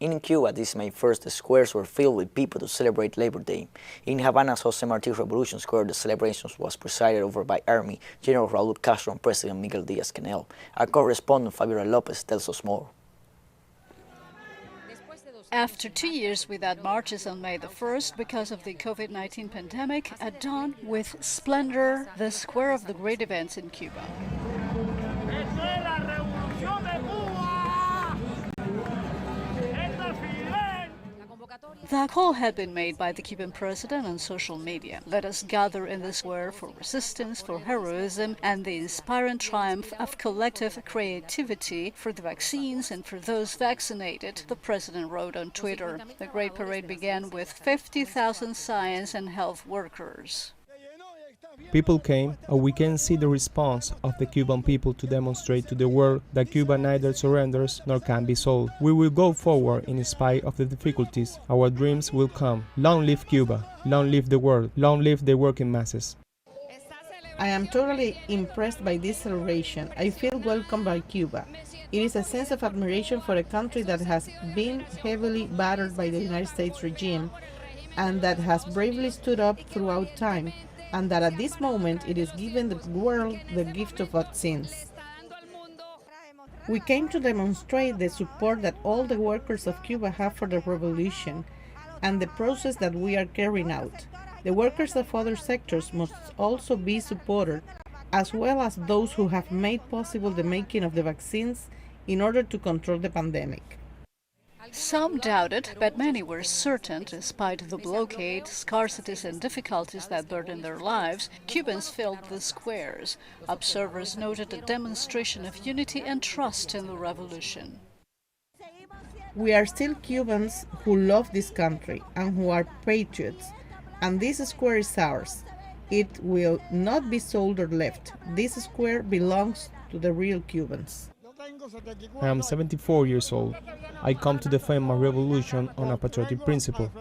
In Cuba, this May 1st, the squares were filled with people to celebrate Labor Day. In Havana's Marti Revolution Square, the celebrations was presided over by Army General Raul Castro and President Miguel Diaz Canel. Our correspondent Fabiola Lopez tells us more. After 2 years without marches on May the 1st because of the COVID-19 pandemic, at dawn with splendor, the square of the great events in Cuba. The call had been made by the Cuban president on social media. Let us gather in the square for resistance, for heroism, and the inspiring triumph of collective creativity for the vaccines and for those vaccinated, the president wrote on Twitter. The great parade began with 50,000 science and health workers. People came, and we can see the response of the Cuban people to demonstrate to the world that Cuba neither surrenders nor can be sold. We will go forward in spite of the difficulties. Our dreams will come. Long live Cuba! Long live the world! Long live the working masses! I am totally impressed by this celebration. I feel welcomed by Cuba. It is a sense of admiration for a country that has been heavily battered by the United States regime and that has bravely stood up throughout time, and that at this moment it is giving the world the gift of vaccines. We came to demonstrate the support that all the workers of Cuba have for the revolution and the process that we are carrying out. The workers of other sectors must also be supported, as well as those who have made possible the making of the vaccines in order to control the pandemic. Some doubted, but many were certain, despite the blockade, scarcities and difficulties that burdened their lives, Cubans filled the squares. Observers noted a demonstration of unity and trust in the revolution. We are still Cubans who love this country and who are patriots, and this square is ours. It will not be sold or left. This square belongs to the real Cubans. I am 74 years old. I come to defend my revolution on a patriotic principle.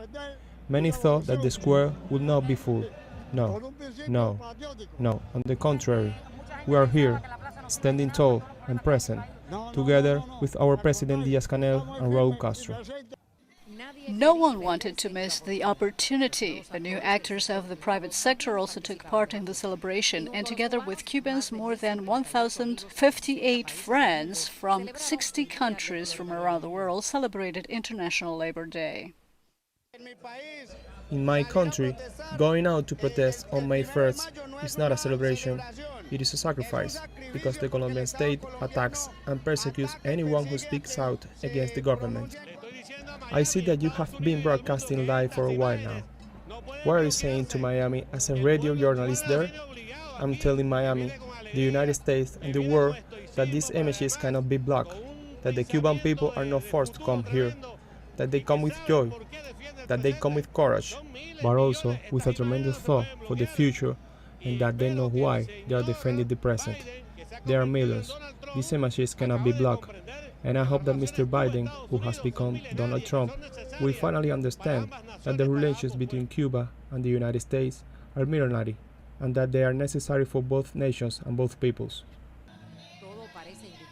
Many thought that the square would not be full. No, no, no. On the contrary, we are here, standing tall and present, together with our President Diaz-Canel and Raul Castro. No one wanted to miss the opportunity. The new actors of the private sector also took part in the celebration, and together with Cubans, more than 1,058 friends from 60 countries from around the world celebrated International Labor Day. In my country, going out to protest on May 1st is not a celebration, it is a sacrifice, because the Colombian state attacks and persecutes anyone who speaks out against the government. I see that you have been broadcasting live for a while now. What are you saying to Miami as a radio journalist there? I'm telling Miami, the United States and the world that these images cannot be blocked, that the Cuban people are not forced to come here, that they come with joy, that they come with courage, but also with a tremendous thought for the future, and that they know why they are defending the present. There are millions. These images cannot be blocked. And I hope that Mr. Biden, who has become Donald Trump, will finally understand that the relations between Cuba and the United States are millenary, and that they are necessary for both nations and both peoples.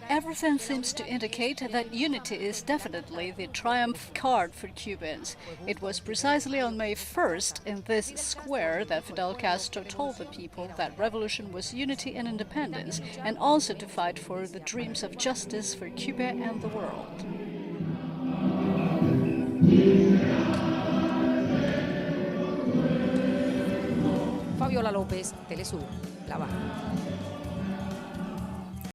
Everything seems to indicate that unity is definitely the triumph card for Cubans. It was precisely on May 1st in this square that Fidel Castro told the people that revolution was unity and independence, and also to fight for the dreams of justice for Cuba and the world. Fabiola Lopez, teleSUR, La Habana.